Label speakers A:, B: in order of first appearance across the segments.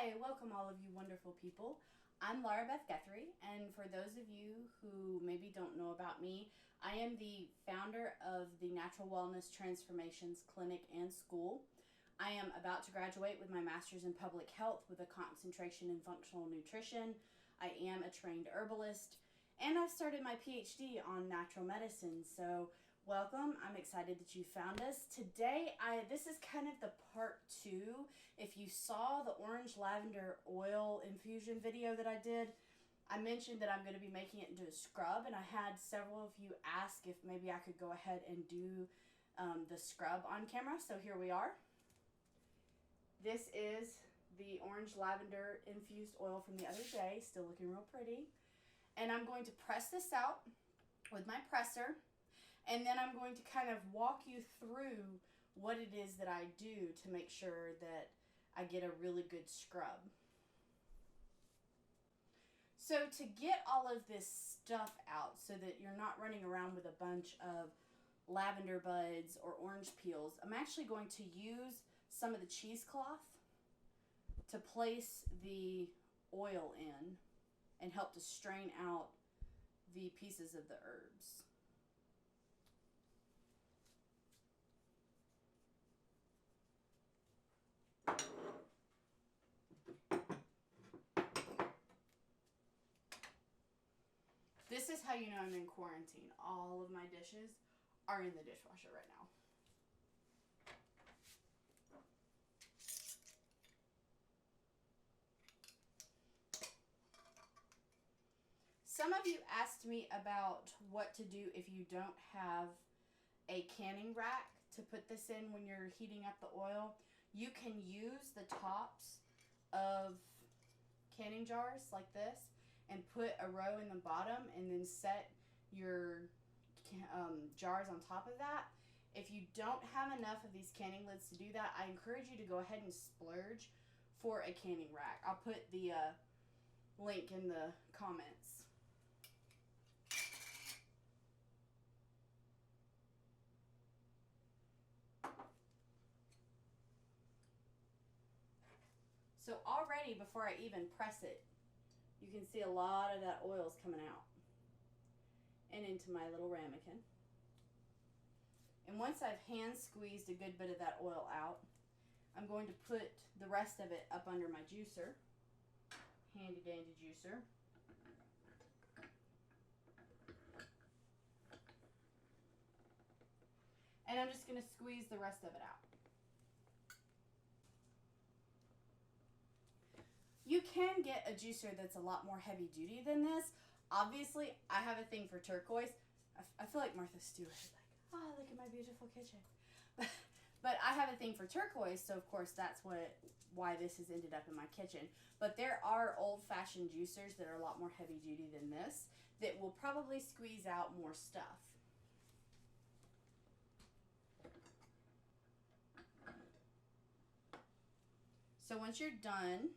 A: Hi, welcome all of you wonderful people. I'm Laura Beth Guthrie, and for those of you who maybe don't know about me, I am the founder of the Natural Wellness Transformations Clinic and School. I am about to graduate with my master's in public health with a concentration in functional nutrition. I am a trained herbalist, and I've started my PhD on natural medicine. So welcome. I'm excited that you found us. Today, this is kind of the part 2. If you saw the Orange Lavender Oil infusion video that I did, I mentioned that I'm going to be making it into a scrub, and I had several of you ask if maybe I could go ahead and do the scrub on camera. So here we are. This is the Orange Lavender infused oil from the other day, still looking real pretty. And I'm going to press this out with my presser. And then I'm going to kind of walk you through what it is that I do to make sure that I get a really good scrub. So to get all of this stuff out so that you're not running around with a bunch of lavender buds or orange peels, I'm actually going to use some of the cheesecloth to place the oil in and help to strain out the pieces of the herbs. This is how you know I'm in quarantine. All of my dishes are in the dishwasher right now. Some of you asked me about what to do if you don't have a canning rack to put this in when you're heating up the oil. You can use the tops of canning jars like this and put a row in the bottom and then set your jars on top of that. If you don't have enough of these canning lids to do that, I encourage you to go ahead and splurge for a canning rack. I'll put the link in the comments. So already before I even press it, you can see a lot of that oil is coming out and into my little ramekin. And once I've hand squeezed a good bit of that oil out, I'm going to put the rest of it up under my juicer, handy dandy juicer. And I'm just going to squeeze the rest of it out. You can get a juicer that's a lot more heavy duty than this. Obviously, I have a thing for turquoise. I feel like Martha Stewart, like, oh, look at my beautiful kitchen. But I have a thing for turquoise, so of course that's why this has ended up in my kitchen. But there are old-fashioned juicers that are a lot more heavy duty than this that will probably squeeze out more stuff. So once you're done,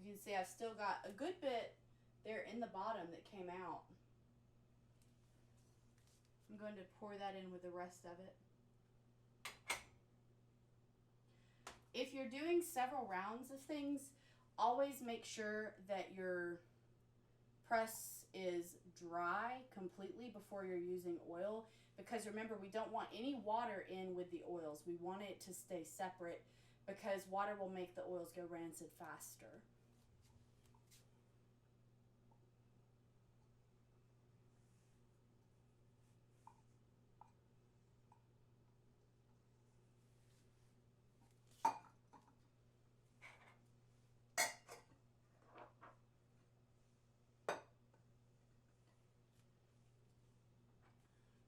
A: you can see I've still got a good bit there in the bottom that came out. I'm going to pour that in with the rest of it. If you're doing several rounds of things, always make sure that your press is dry completely before you're using oil, because remember, we don't want any water in with the oils. We want it to stay separate because water will make the oils go rancid faster.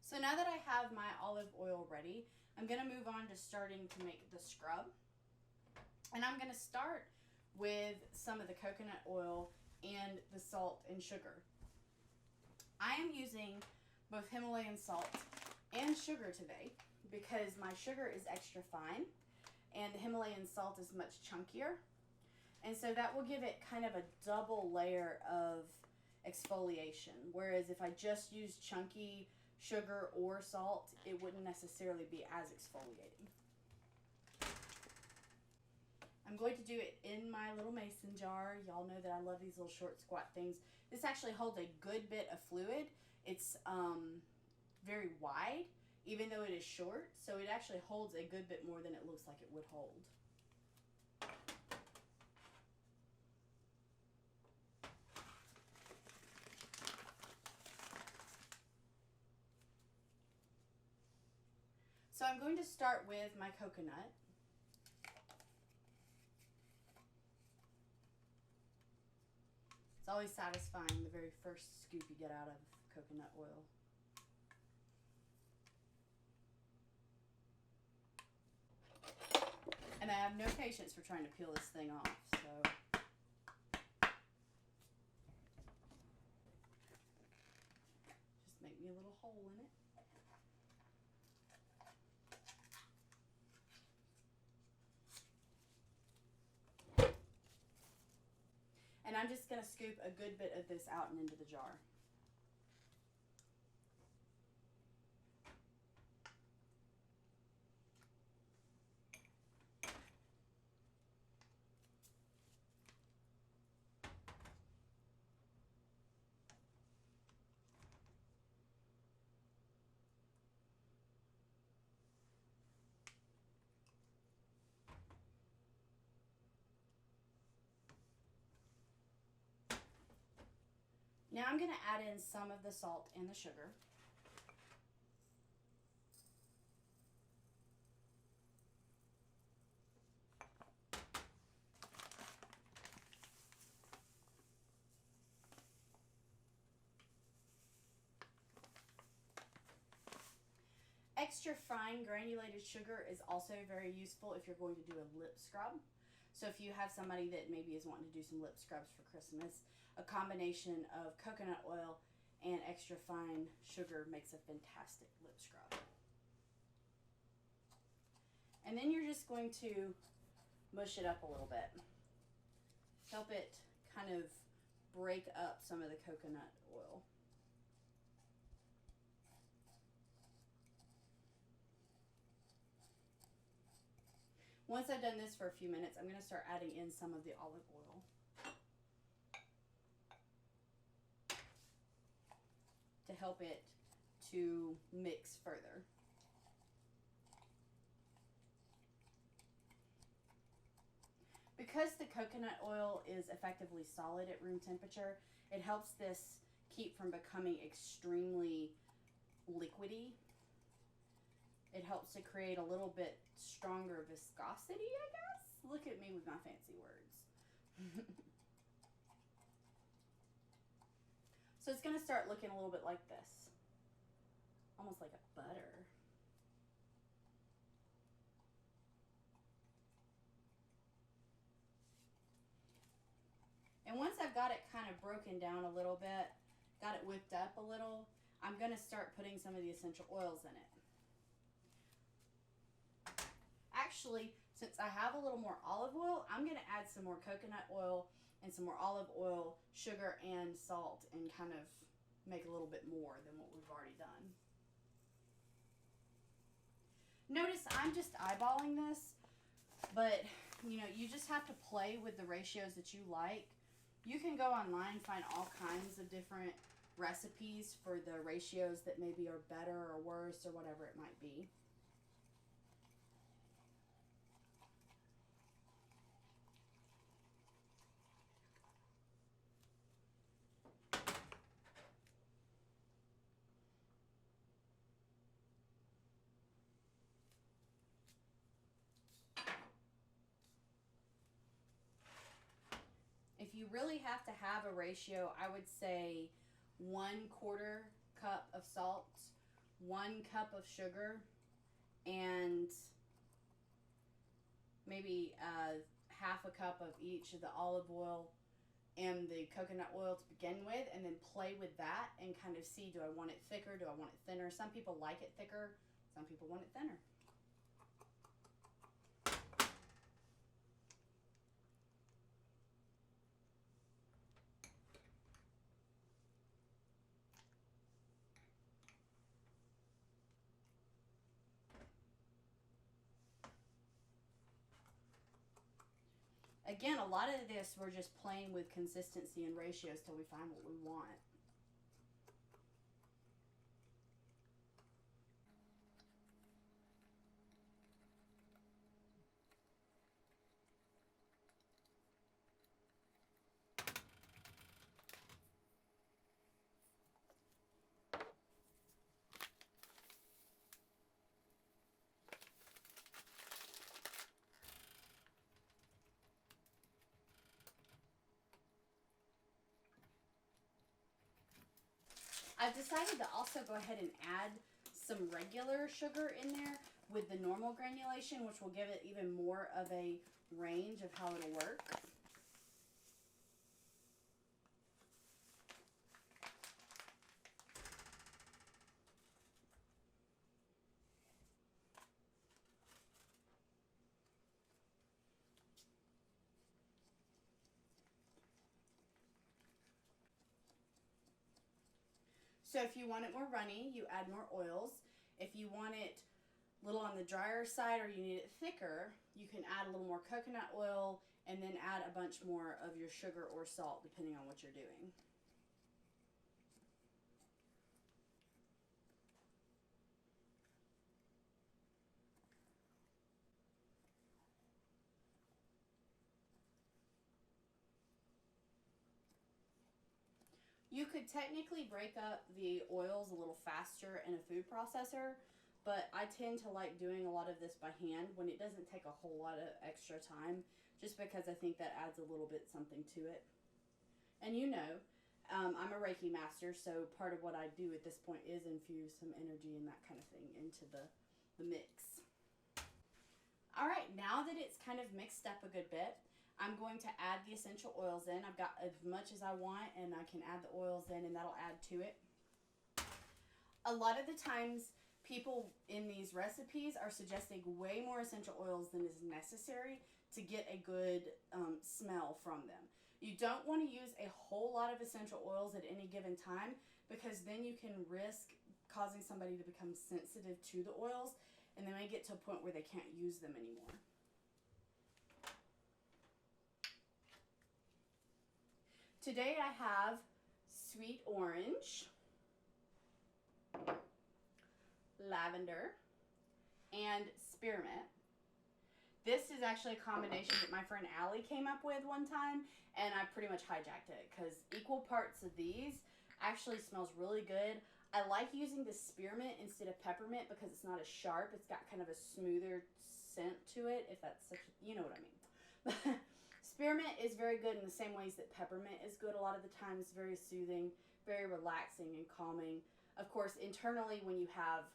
A: So now that I have my olive oil ready, I'm going to move on to starting to make the scrub. And I'm going to start with some of the coconut oil and the salt and sugar. I am using both Himalayan salt and sugar today because my sugar is extra fine and the Himalayan salt is much chunkier. And so that will give it kind of a double layer of exfoliation. Whereas if I just use chunky sugar or salt, it wouldn't necessarily be as exfoliating. I'm going to do it in my little mason jar. Y'all know that I love these little short squat things. This actually holds a good bit of fluid. It's very wide, even though it is short, so it actually holds a good bit more than it looks like it would hold. So I'm going to start with my coconut. It's always satisfying, the very first scoop you get out of coconut oil. And I have no patience for trying to peel this thing off, so just make me a little hole in it. And I'm just going to scoop a good bit of this out and into the jar. Now I'm going to add in some of the salt and the sugar. Extra fine granulated sugar is also very useful if you're going to do a lip scrub. So if you have somebody that maybe is wanting to do some lip scrubs for Christmas, a combination of coconut oil and extra fine sugar makes a fantastic lip scrub. And then you're just going to mush it up a little bit. Help it kind of break up some of the coconut oil. Once I've done this for a few minutes, I'm going to start adding in some of the olive oil. To help it to mix further. Because the coconut oil is effectively solid at room temperature, it helps this keep from becoming extremely liquidy. It helps to create a little bit stronger viscosity, I guess. Look at me with my fancy words. So it's going to start looking a little bit like this. Almost like a butter. And once I've got it kind of broken down a little bit, got it whipped up a little, I'm going to start putting some of the essential oils in it. Actually, since I have a little more olive oil, I'm going to add some more coconut oil and some more olive oil, sugar, and salt, and kind of make a little bit more than what we've already done. Notice I'm just eyeballing this, but you know, you just have to play with the ratios that you like. You can go online, find all kinds of different recipes for the ratios that maybe are better or worse or whatever it might be. If you really have to have a ratio, I would say 1/4 cup of salt, 1 cup of sugar, and maybe half a cup of each of the olive oil and the coconut oil to begin with, and then play with that and kind of see, do I want it thicker, do I want it thinner? Some people like it thicker, some people want it thinner. Again, a lot of this we're just playing with consistency and ratios till we find what we want. I've decided to also go ahead and add some regular sugar in there with the normal granulation, which will give it even more of a range of how it'll work. So if you want it more runny, you add more oils. If you want it a little on the drier side or you need it thicker, you can add a little more coconut oil and then add a bunch more of your sugar or salt depending on what you're doing. You could technically break up the oils a little faster in a food processor, but I tend to like doing a lot of this by hand when it doesn't take a whole lot of extra time, just because I think that adds a little bit something to it. And you know, I'm a Reiki master, so part of what I do at this point is infuse some energy and that kind of thing into the mix. All right, now that it's kind of mixed up a good bit, I'm going to add the essential oils in. I've got as much as I want, and I can add the oils in, and that'll add to it. A lot of the times, people in these recipes are suggesting way more essential oils than is necessary to get a good smell from them. You don't want to use a whole lot of essential oils at any given time, because then you can risk causing somebody to become sensitive to the oils, and they may get to a point where they can't use them anymore. Today I have sweet orange, lavender, and spearmint. This is actually a combination that my friend Allie came up with one time, and I pretty much hijacked it because equal parts of these actually smells really good. I like using the spearmint instead of peppermint because it's not as sharp. It's got kind of a smoother scent to it, if that's such, you know what I mean. Spearmint is very good in the same ways that peppermint is good a lot of the times. Very soothing, very relaxing and calming. Of course, internally when you have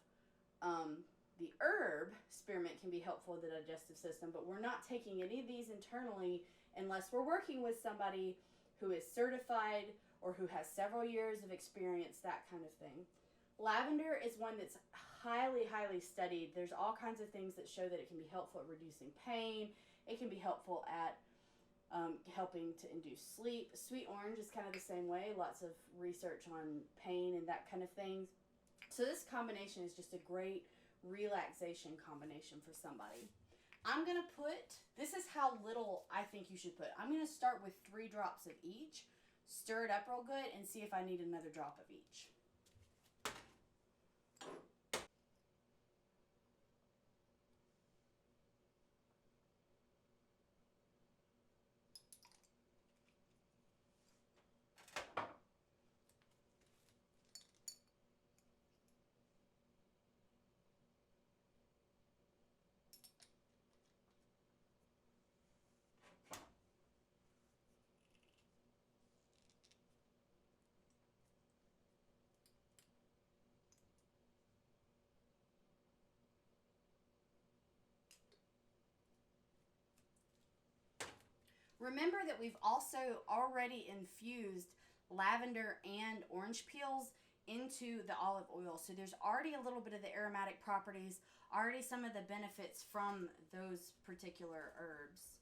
A: the herb, spearmint can be helpful in the digestive system, but we're not taking any of these internally unless we're working with somebody who is certified or who has several years of experience, that kind of thing. Lavender is one that's highly, highly studied. There's all kinds of things that show that it can be helpful at reducing pain. It can be helpful at helping to induce sleep. Sweet orange is kind of the same way. Lots of research on pain and that kind of thing. So this combination is just a great relaxation combination for somebody. I'm going to put, this is how little I think you should put. I'm going to start with 3 drops of each, stir it up real good, and see if I need another drop of each. Remember that we've also already infused lavender and orange peels into the olive oil. So there's already a little bit of the aromatic properties, already some of the benefits from those particular herbs.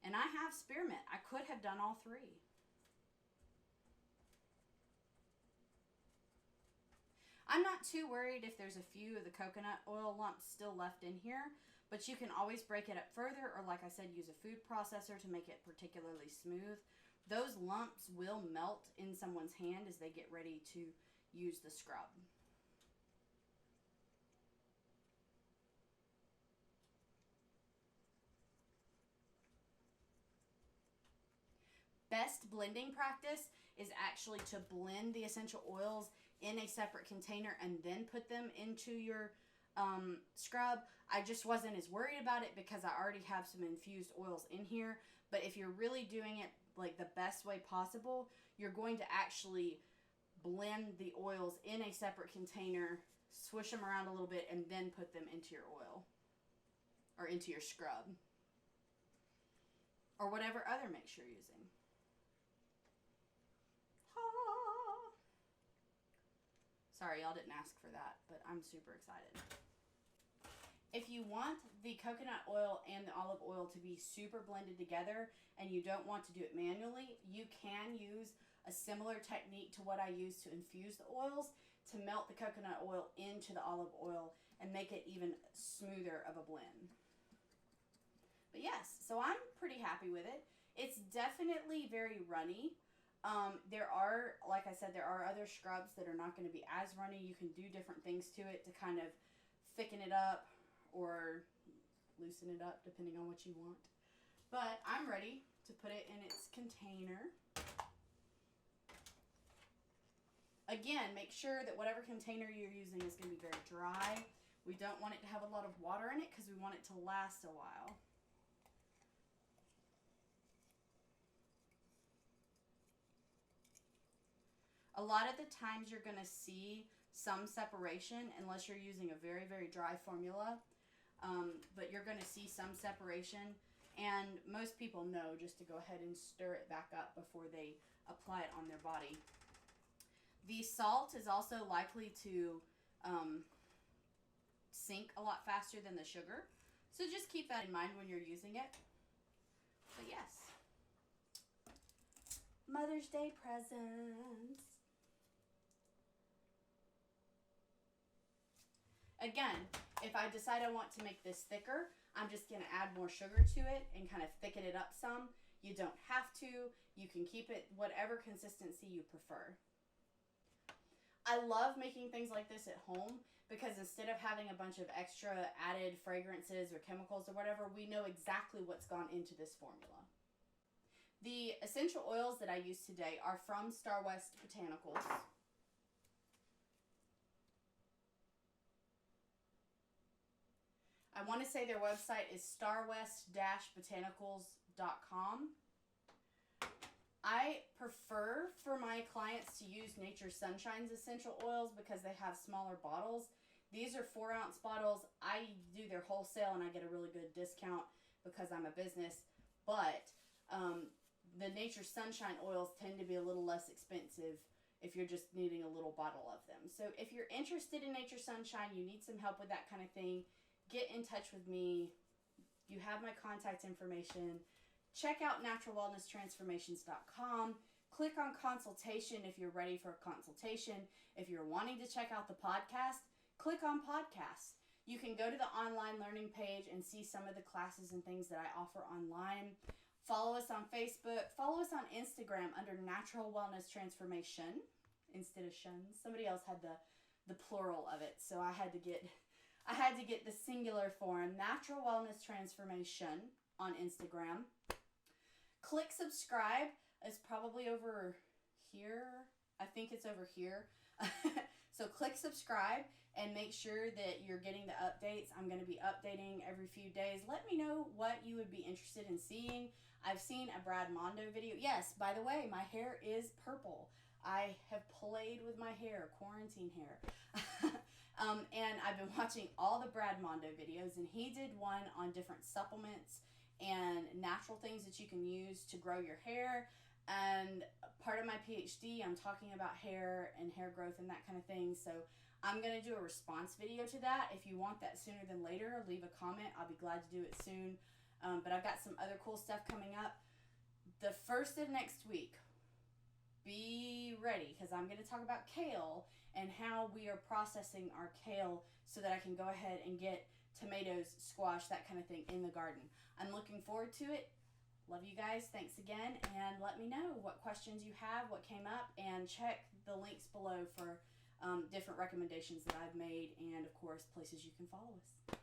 A: And I have spearmint. I could have done all 3. I'm not too worried if there's a few of the coconut oil lumps still left in here, but you can always break it up further, or like I said, use a food processor to make it particularly smooth. Those lumps will melt in someone's hand as they get ready to use the scrub. Best blending practice is actually to blend the essential oils in a separate container and then put them into your scrub. I just wasn't as worried about it because I already have some infused oils in here. But if you're really doing it like the best way possible, you're going to actually blend the oils in a separate container, swish them around a little bit, and then put them into your oil or into your scrub or whatever other mix you're using. Sorry, y'all didn't ask for that, but I'm super excited. If you want the coconut oil and the olive oil to be super blended together and you don't want to do it manually, you can use a similar technique to what I use to infuse the oils to melt the coconut oil into the olive oil and make it even smoother of a blend. But yes, so I'm pretty happy with it. It's definitely very runny. There are, like I said, there are other scrubs that are not going to be as runny. You can do different things to it to kind of thicken it up or loosen it up depending on what you want. But I'm ready to put it in its container. Again, make sure that whatever container you're using is going to be very dry. We don't want it to have a lot of water in it because we want it to last a while. A lot of the times you're going to see some separation unless you're using a very, very dry formula. But you're going to see some separation. And most people know just to go ahead and stir it back up before they apply it on their body. The salt is also likely to sink a lot faster than the sugar. So just keep that in mind when you're using it. But yes. Mother's Day presents. Again, if I decide I want to make this thicker, I'm just going to add more sugar to it and kind of thicken it up some. You don't have to. You can keep it whatever consistency you prefer. I love making things like this at home because instead of having a bunch of extra added fragrances or chemicals or whatever, we know exactly what's gone into this formula. The essential oils that I use today are from Star West Botanicals. I want to say their website is starwest-botanicals.com. I prefer for my clients to use Nature's Sunshine's essential oils because they have smaller bottles. These are 4-ounce bottles. I do their wholesale and I get a really good discount because I'm a business. But the Nature's Sunshine oils tend to be a little less expensive if you're just needing a little bottle of them. So if you're interested in Nature's Sunshine, you need some help with that kind of thing, get in touch with me. You have my contact information. Check out naturalwellnesstransformations.com. Click on consultation if you're ready for a consultation. If you're wanting to check out the podcast, click on podcasts. You can go to the online learning page and see some of the classes and things that I offer online. Follow us on Facebook. Follow us on Instagram under Natural Wellness Transformation instead of shun. Somebody else had the plural of it, so I had to get the singular form, Natural Wellness Transformation on Instagram. Click subscribe. It's probably over here. I think it's over here. So click subscribe and make sure that you're getting the updates. I'm going to be updating every few days. Let me know what you would be interested in seeing. I've seen a Brad Mondo video. Yes, by the way, my hair is purple. I have played with my hair, quarantine hair. And I've been watching all the Brad Mondo videos, and he did one on different supplements and natural things that you can use to grow your hair. And part of my PhD, I'm talking about hair and hair growth and that kind of thing. So I'm going to do a response video to that. If you want that sooner than later, leave a comment. I'll be glad to do it soon. But I've got some other cool stuff coming up. The first of next week, be ready, because I'm going to talk about kale and how we are processing our kale so that I can go ahead and get tomatoes, squash, that kind of thing in the garden. I'm looking forward to it. Love you guys. Thanks again. And let me know what questions you have, what came up, and check the links below for different recommendations that I've made and, of course, places you can follow us.